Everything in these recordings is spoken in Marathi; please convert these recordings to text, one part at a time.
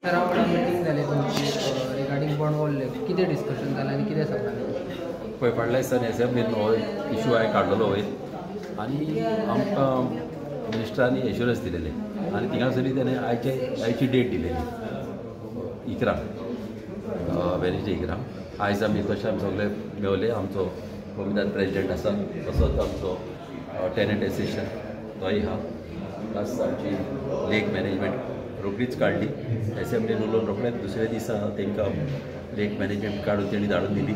सराव वांगडा मिटींग जाली तुमची रिगार्डिंग बोंडवळ लेक कितें डिस्कशन जालें आनी कितें सांगलें? पळय फाटल्या दिसांनी एसेंब्लीन हो इशू हांवें काडलेलो वयर आनी आमकां मिनिस्टरांनी एश्युरन्स दिलेले आनी थिंगासरी तेणें आयची डेट दिलेली 11 वेनसडे 11 आयज आमी तशें आमी सगळे मेवले. आमचो कोमितान प्रेजिडेंट आसा तसोच आमचो टेनंट एसोसिएशन तोय आहा प्लस आमची लेक मॅनेजमेंट रोखडीच काडली. एसेंब्लीन उलोवन रोखडेच दुसऱ्या दिसा तांकां लेक मॅनेजमेंट काडून तेणी धाडून दिली.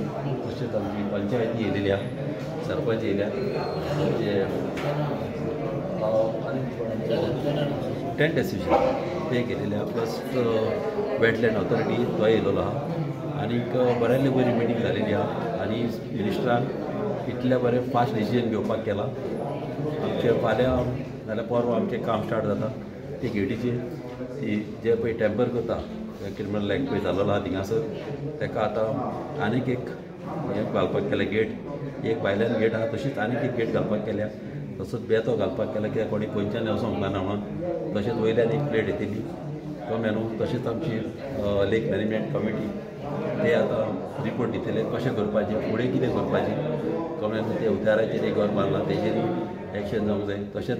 तशेंच आमची पंचायती येयलेली आहा, सरपंच येयल्या, म्हणजे टेंट एसोसिएशन ते केलेले आहा, प्लस वेटलँड ऑथॉरिटी तो येयलेलो आहा आनीक बऱ्यांतली बरी मिटींग जालेली आहा आनी मिनिस्टरान इतल्या बरें फास्ट डिसिजन घेवपाक केला. आमचे फाल्यां नाल्यार परवां आमचें काम स्टार्ट जाता ते गेटीचेर ती जे पळय टेम्पर करता क्रिमिनल एक्ट पळय जाल्लो आहा थिंगासर ताका आतां आनीक एक हें घालपाक केलें गेट, एक भायल्यान गेट आहा तशीच आनीक एक गेट घालपाक केल्या. तसोच बेतो घालपाक केला कित्याक कोणी पंचान वचोंक ना म्हणून. तशेंच वयल्यान एक प्लेट येतली तो मेनू. तशेंच आमची लेक मॅनेजमेंट कमिटी ते आतां रिपोर्ट दितले कशें करपाचें फुडें कितें करपाचें. कमेन ते उद्याराचेर एक घर मारला तेजेरूय एक्शन जावंक जाय. तशेंच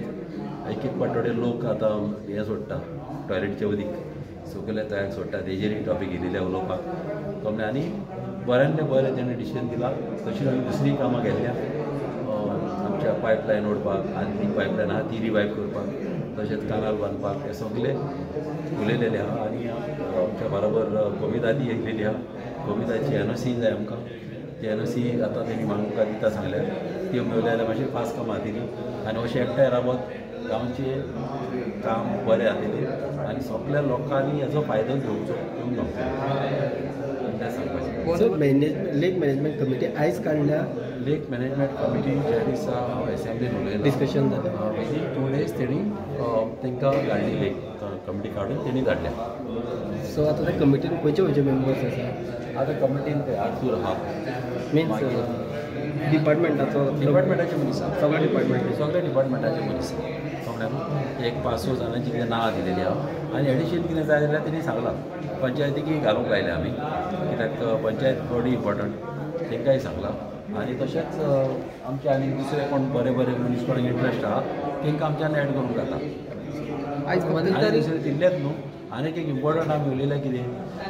एक पाटोडे लोक आतां हें सोडटा टॉयलेटचे उदीक सगळे तयार सोडटा तेजेरूय टॉपीक येयलेले उलोवपाक कमले. आनी बऱ्यांतले बरें तेणें डिसिजन दिला. तशीच आमी दुसरी कामां केल्ल्या आमच्या पायपलायन ओडपाक आनी ती पायपलायन आहा ती रिवायव करपाक, तशेंच कानाल बांदपाक हे सगळे उलयलेले आहा. आनी आमच्या बरोबर कोमितादी येयलेली आहा. कोमिताची NOC जाय आमकां. ती NOC आतां तेणी म्हाका दिता सांगल्या ती मेवले जाल्यार मातशी फास्ट कामां जातली आनी अशें एकठांय रावत गांवचें काम बरें जातलें आनी सगळ्या लोकांनी हेजो फायदो घेवचो तें सांगपाचें. सो लेक मॅनेजमेंट कमिटी आयज काडल्या. लेक मॅनेजमेंट कमिटी ज्या दिसा हांव एसेंब्लीन उलयलो डिस्कशन जालें विदीन 2 days तेणी तांकां धाडली लेक कमिटी काडून तेणी धाडल्या. सो आतां त्या कमिटीन खंयचे मेंबर्स आसा? आतां कमिटीन ते आर्तूर आहा मिन्स डिपार्टमेंटाचे मनीस सगळ्या डिपार्टमेंटाचे मनीस कमल्यान एक 5-6 जाणांची कितें नांवां दिलेलीं आहा आनी एडिशन कितें जाय जाल्यार तेणी सांगलां पंचायतीकय घालूंक लायले आमी कित्याक पंचायत बडी इम्पॉर्टंट तांकांय सांगलां. आनी तशेंच आमचे आनी दुसरे कोण बरे मनीस कोणाक इंट्रस्ट आहा तांकां आमच्यान एड करूंक जाता. आयज दुसरे तितलेंच न्हू आनीक एक इम्पॉर्टंट आमी उलयलें कितें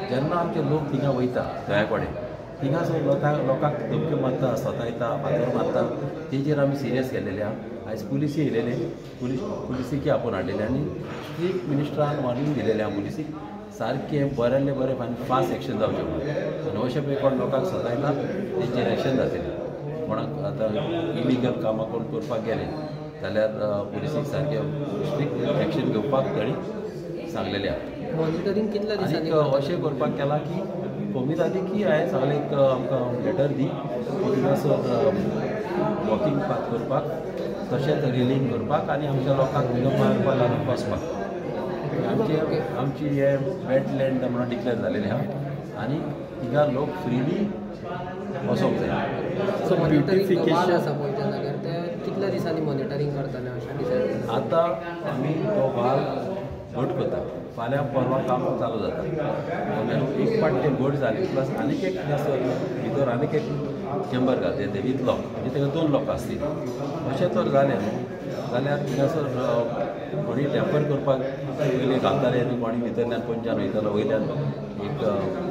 जेन्ना आमचे लोक थिंगा वयता दोया कडेन थिंगासर लोकांक धमक्यो मारता, सतायता, फातर मारता तेजेर आमी सिरियस केल्लेले आहा. आयज पुलीस येयलेले पुलिसीक आपोवन हाडलेले आनी स्ट्रिक्ट मिनिस्टरान वॉर्निंग दिलेलें आहा पुलिसीक सारकें बरेंले बरें आनी फास्ट एक्शन जावचें म्हणून. आनी अशें पळय कोण लोकांक सतायता तेंचेर एक्शन जातलें. कोणाक आतां इलिगल कामां कोण करपाक गेले जाल्यार पुलिसीक सारकें स्ट्रिक्ट एक्शन घेवपाक तांणी सांगलेलें आहा. मॉनिटरींग कितल्या दिसांनी अशें करपाक केलां की कोमितादीकय हांवें सांगलें एक आमकां लेटर दी थिंगासर वॉकिंग पाथ करपाक तशेंच रिलिंग करपाक आनी आमच्या लोकांक उदक मारपाक लागून वचपाक. आमची हे वेटलँड म्हणून डिक्लेअर जालेलें आहा आनी थिंगा लोक फ्रिली वचोंक जाय. सो मॉनिटरींग आसा पळय त्या जाग्यार ते कितल्या दिसांनी मॉनिटरींग करतले अशें डिसायड? आतां आमी तो वाल घट करता फाल्यां परवां काम चालू जाता. एक पाट तें घट जालें प्लस आनीक एक भितर आनीक एक चेंबर घालता ते विथ लॉक म्हणजे ताका 2 लॉक आसतील. अशें तर जालें न्हू जाल्यार थिंगासर कोणी टॅम्पर करपाक पयलीं घालताले आनी कोणी भितरल्यान पंचान वयतालो वयल्यान एक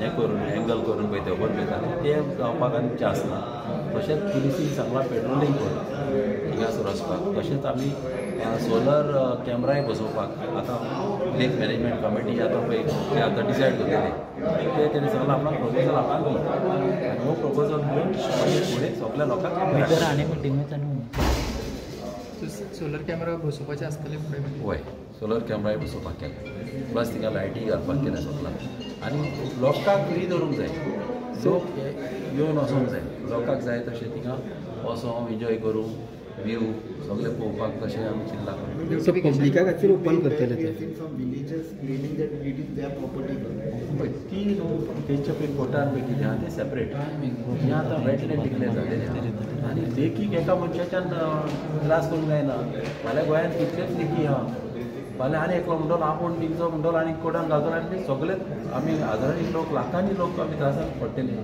हें करून एंगल करून पळय ते ओपन करताले तें जावपाक आनी चान्स ना. तशेंच पुलिसीन सांगलां पेट्रोलिंग कर थिंगासर वचपाक. तशेंच आमी सोलर कॅमेराय बसोवपाक आतां लेक मॅनेजमेंट कमिटी आतां पळय ते आतां डिसायड करतले ते तेणी सांगलां आपणाक प्रपोजल आमकां दी आनी हो प्रपोजल घेवन फुडें सगळ्या लोकांक भितर आनी मिटिंगेचा न्हू सोलर कॅमेरा बसोवपाचे आसतले फुडें. हय सोलर कॅमेराय बसोवपाक केला प्लस तिका लायटी घालपाक केल्या सगळ्यांक आनी लोकांक फ्री दवरूंक जाय. लोक येवन वचोंक जाय लोकांक जाय तशें तिका वचोंक एन्जॉय करूंक व्यू सगळे पळोवपाक तशें आमी चिंतला करूं. सो पब्लिका खातीर ओपन करतले ते ती न्हू तेंचे पळय कोर्टान पळय कितें आहा तें सेपरेट हें आतां वेटलँड डिक्लेअर जालेलें आनी लेकीक एका मनशाच्यान त्रास करूंक जायना. फाल्यां गोंयांत कितलेच लेकी आहा फाल्यां आनी एकलो म्हणटलो आपूण तिगचो म्हणटलो आनी कोणाक घालतलो आनी ते सगळे आमी हजारांनी लोक लाखांनी लोक आमी त्रासाक पडटले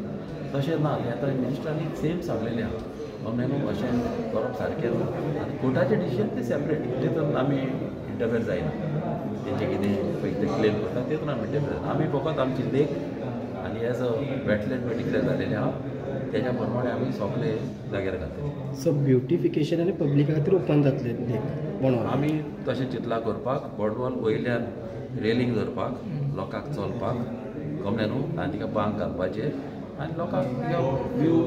तशें ना तें आतां मिनिस्टरांनी सेम सांगलेलें आहा न्हू अशें करप सारकें ना आनी कोर्टाचें डिसिजन तें सेपरेट तितून आमी इंटरफेर जायना तेंचें कितें पळय तें क्लेम करता तितून आमी इंटरफेर जायना आमी फकत आमची लेख आनी एज अ वेटलँड डिक्लेअर जालेलें आहा तेज्या प्रमाणे आमी सगळे जाग्यार घातले सो ब्युटिफिकेशन आनी पब्लिका खातीर ओपन जातले बनोवन आमी तशें चिंतलां करपाक बोडवॉल वयल्यान रेलींग धरपाक लोकांक चलपाक कमलें न्हू आनी तिका बांक घालपाचें आनी लोकांक व्यू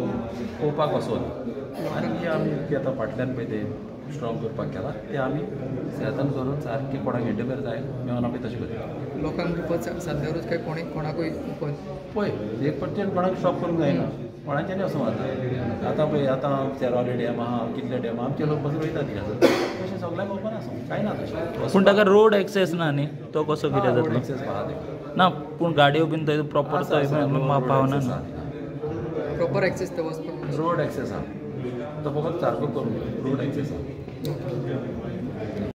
पळोवपाक वचोन आनी जे आमी आतां फाटल्यान पळय ते स्ट्रॉंग करपाक केला ते आमी सेतन करून सारकें कोणाक इंटरफेर जाय मेळून आमी तशें करता लोकांक रुपत सद्यारूच काय कोणाकूय पळय एक पट्टेन कोणाक स्टॉप करूंक जायना कोणाचें वचूंक जाता आतां पळय आतां सेरवाले डॅम आहा कितले डॅम आमचे लोक बसून वयता तिगासर तशें सगळ्यांक ओपन आसूं कांय ना तशें पूण ताका रोड एक्सेस ना न्ही तो कसो कितें जातलो एक्सेस आहा ते ना पूण गाडयो बीन थंय प्रॉपर थंय पावना ना प्रॉपर एक्सेस ते वचपाक रोड एक्सेस आहा तो फकत सारको करून रोड एक्सेस आहा